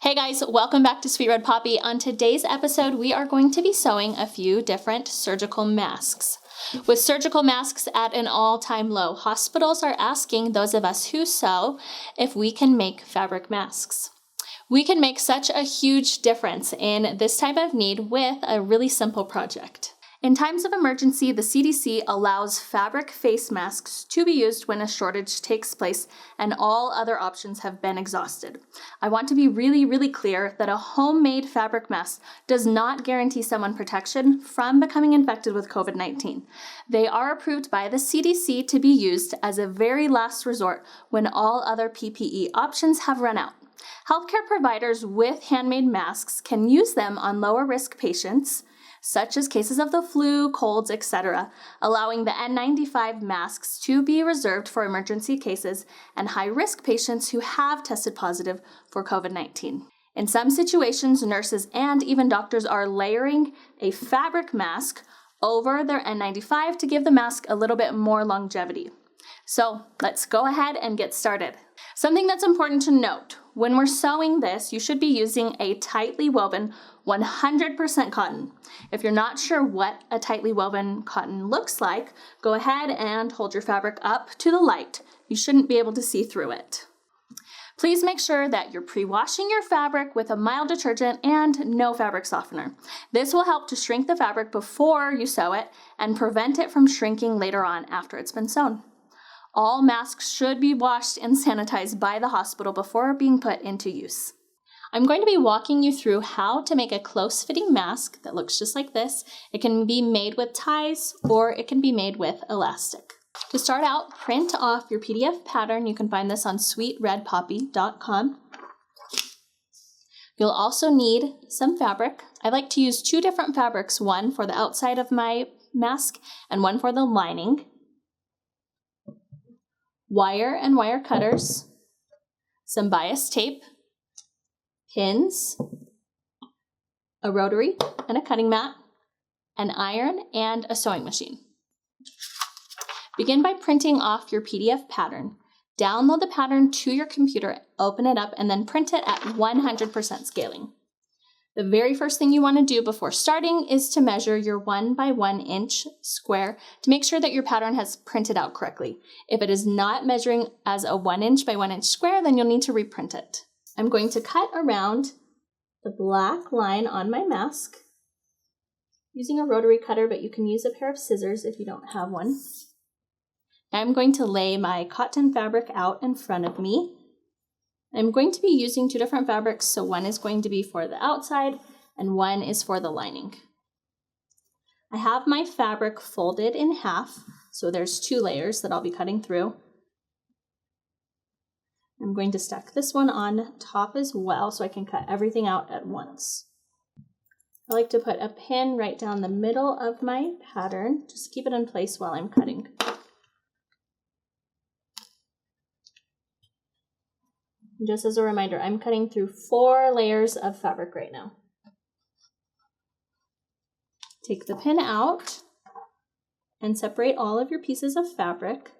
Hey guys, welcome back to Sweet Red Poppy. On today's episode, we are going to be sewing a few different surgical masks. With surgical masks at an all-time low, hospitals are asking those of us who sew if we can make fabric masks. We can make such a huge difference in this type of need with a really simple project. In times of emergency, the CDC allows fabric face masks to be used when a shortage takes place and all other options have been exhausted. I want to be really clear that a homemade fabric mask does not guarantee someone protection from becoming infected with COVID-19. They are approved by the CDC to be used as a very last resort when all other PPE options have run out. Healthcare providers with handmade masks can use them on lower risk patients, such as cases of the flu, colds, etc., allowing the N95 masks to be reserved for emergency cases and high-risk patients who have tested positive for COVID-19. In some situations, nurses and even doctors are layering a fabric mask over their N95 to give the mask a little bit more longevity. So let's go ahead and get started. Something that's important to note, when we're sewing this, you should be using a tightly woven 100% cotton. If you're not sure what a tightly woven cotton looks like, go ahead and hold your fabric up to the light. You shouldn't be able to see through it. Please make sure that you're pre-washing your fabric with a mild detergent and no fabric softener. This will help to shrink the fabric before you sew it and prevent it from shrinking later on after it's been sewn. All masks should be washed and sanitized by the hospital before being put into use. I'm going to be walking you through how to make a close-fitting mask that looks just like this. It can be made with ties or it can be made with elastic. To start out, print off your PDF pattern. You can find this on sweetredpoppy.com. You'll also need some fabric. I like to use two different fabrics, one for the outside of my mask and one for the lining. Wire and wire cutters, some bias tape, pins, a rotary and a cutting mat, an iron, and a sewing machine. Begin by printing off your PDF pattern. Download the pattern to your computer, open it up, and then print it at 100% scaling. The very first thing you want to do before starting is to measure your 1 by 1 inch square to make sure that your pattern has printed out correctly. If it is not measuring as a 1 inch by 1 inch square, then you'll need to reprint it. I'm going to cut around the black line on my mask using a rotary cutter, but you can use a pair of scissors if you don't have one. I'm going to lay my cotton fabric out in front of me. I'm going to be using two different fabrics, so one is going to be for the outside and one is for the lining. I have my fabric folded in half, so there's two layers that I'll be cutting through. I'm going to stack this one on top as well so I can cut everything out at once. I like to put a pin right down the middle of my pattern, just keep it in place while I'm cutting. Just as a reminder, I'm cutting through 4 layers of fabric right now. Take the pin out and separate all of your pieces of fabric.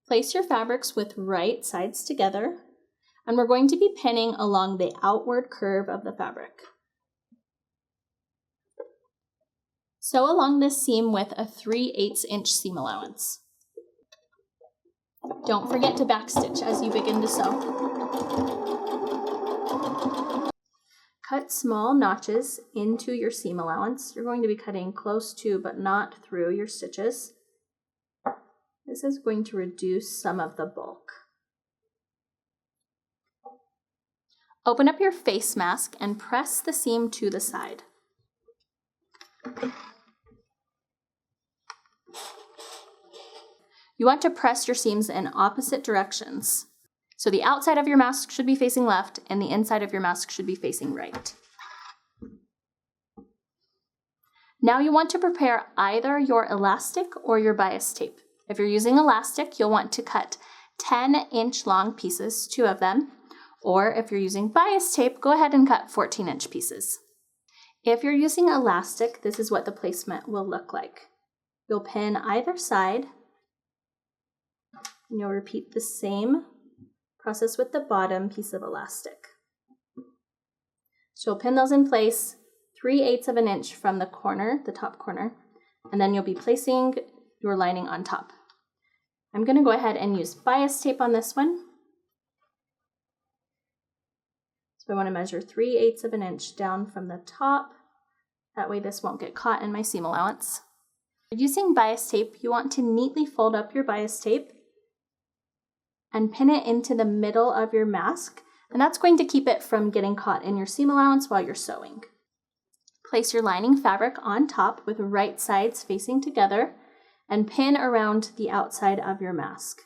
Place your fabrics with right sides together, and we're going to be pinning along the outward curve of the fabric. Sew along this seam with a 3/8 inch seam allowance. Don't forget to backstitch as you begin to sew. Cut small notches into your seam allowance. You're going to be cutting close to but not through your stitches. This is going to reduce some of the bulk. Open up your face mask and press the seam to the side. You want to press your seams in opposite directions. So the outside of your mask should be facing left and the inside of your mask should be facing right. Now you want to prepare either your elastic or your bias tape. If you're using elastic, you'll want to cut 10-inch long pieces, 2 of them, or if you're using bias tape, go ahead and cut 14-inch pieces. If you're using elastic, this is what the placement will look like. You'll pin either side, and you'll repeat the same process with the bottom piece of elastic. So you'll pin those in place 3/8 of an inch from the corner, the top corner, and then you'll be placing your lining on top. I'm going to go ahead and use bias tape on this one. So I want to measure 3/8 of an inch down from the top. That way this won't get caught in my seam allowance. Using bias tape, you want to neatly fold up your bias tape and pin it into the middle of your mask, and that's going to keep it from getting caught in your seam allowance while you're sewing. Place your lining fabric on top with right sides facing together and pin around the outside of your mask.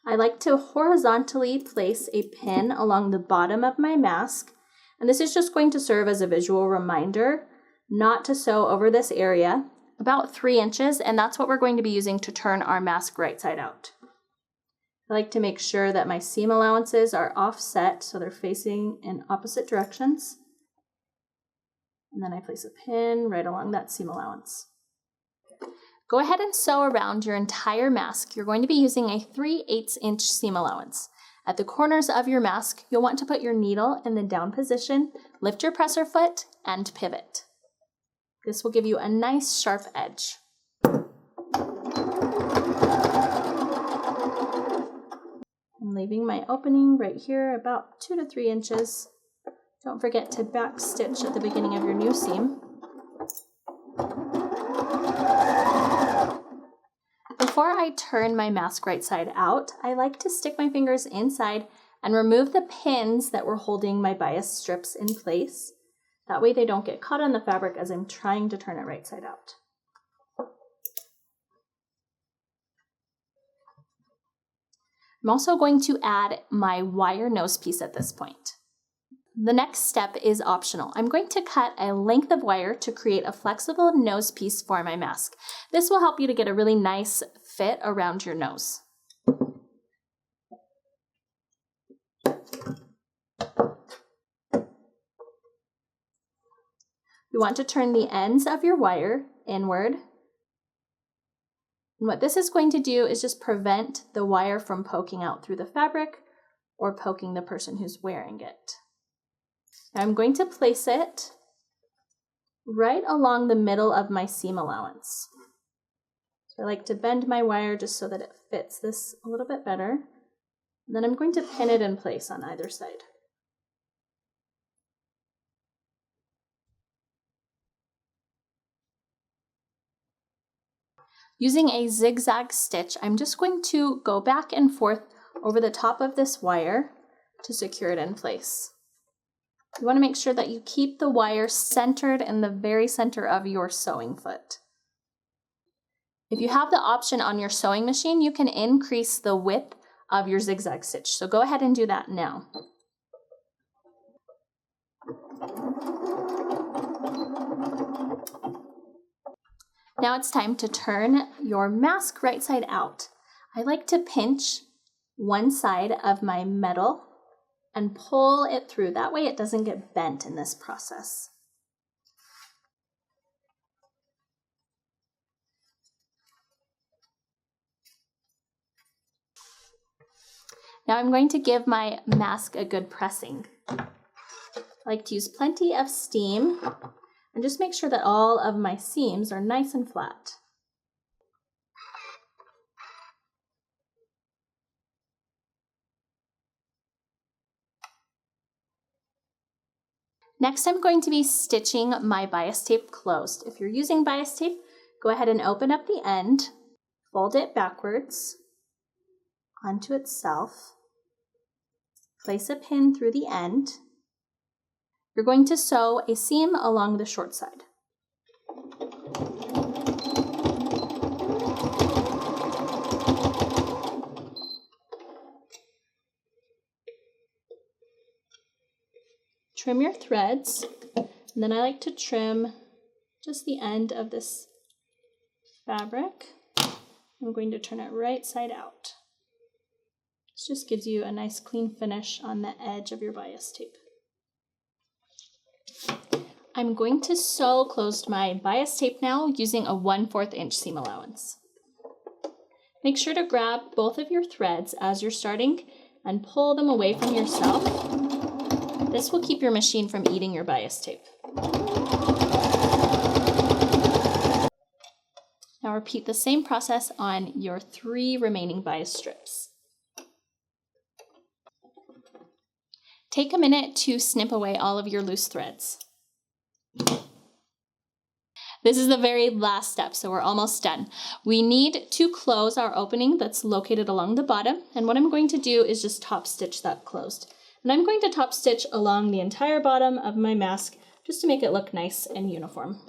I like to horizontally place a pin along the bottom of my mask, and this is just going to serve as a visual reminder not to sew over this area, about 3 inches, and that's what we're going to be using to turn our mask right side out. I like to make sure that my seam allowances are offset so they're facing in opposite directions. And then I place a pin right along that seam allowance. Go ahead and sew around your entire mask. You're going to be using a 3/8 inch seam allowance. At the corners of your mask, you'll want to put your needle in the down position, lift your presser foot, and pivot. This will give you a nice sharp edge. I'm leaving my opening right here about 2 to 3 inches. Don't forget to back stitch at the beginning of your new seam. Before I turn my mask right side out, I like to stick my fingers inside and remove the pins that were holding my bias strips in place. That way they don't get caught on the fabric as I'm trying to turn it right side out. I'm also going to add my wire nose piece at this point. The next step is optional. I'm going to cut a length of wire to create a flexible nose piece for my mask. This will help you to get a really nice fit around your nose. You want to turn the ends of your wire inward. And what this is going to do is just prevent the wire from poking out through the fabric or poking the person who's wearing it. I'm going to place it right along the middle of my seam allowance. So I like to bend my wire just so that it fits this a little bit better. And then I'm going to pin it in place on either side. Using a zigzag stitch, I'm just going to go back and forth over the top of this wire to secure it in place. You want to make sure that you keep the wire centered in the very center of your sewing foot. If you have the option on your sewing machine, you can increase the width of your zigzag stitch. So go ahead and do that now. Now it's time to turn your mask right side out. I like to pinch one side of my metal and pull it through. That way it doesn't get bent in this process. Now I'm going to give my mask a good pressing. I like to use plenty of steam and just make sure that all of my seams are nice and flat. Next, I'm going to be stitching my bias tape closed. If you're using bias tape, go ahead and open up the end, fold it backwards onto itself, place a pin through the end. You're going to sew a seam along the short side. Trim your threads, and then I like to trim just the end of this fabric. I'm going to turn it right side out. This just gives you a nice clean finish on the edge of your bias tape. I'm going to sew closed my bias tape now using a 1/4 inch seam allowance. Make sure to grab both of your threads as you're starting and pull them away from yourself. This will keep your machine from eating your bias tape. Now repeat the same process on your 3 remaining bias strips. Take a minute to snip away all of your loose threads. This is the very last step, so we're almost done. We need to close our opening that's located along the bottom, and what I'm going to do is just top stitch that closed. And I'm going to top stitch along the entire bottom of my mask just to make it look nice and uniform.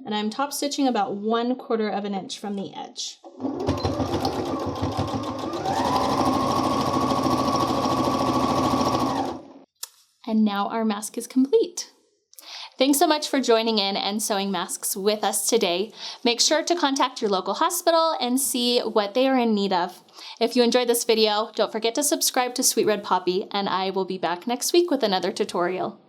And I'm top stitching about 1/4 of an inch from the edge. And now our mask is complete. Thanks so much for joining in and sewing masks with us today. Make sure to contact your local hospital and see what they are in need of. If you enjoyed this video, don't forget to subscribe to Sweet Red Poppy, and I will be back next week with another tutorial.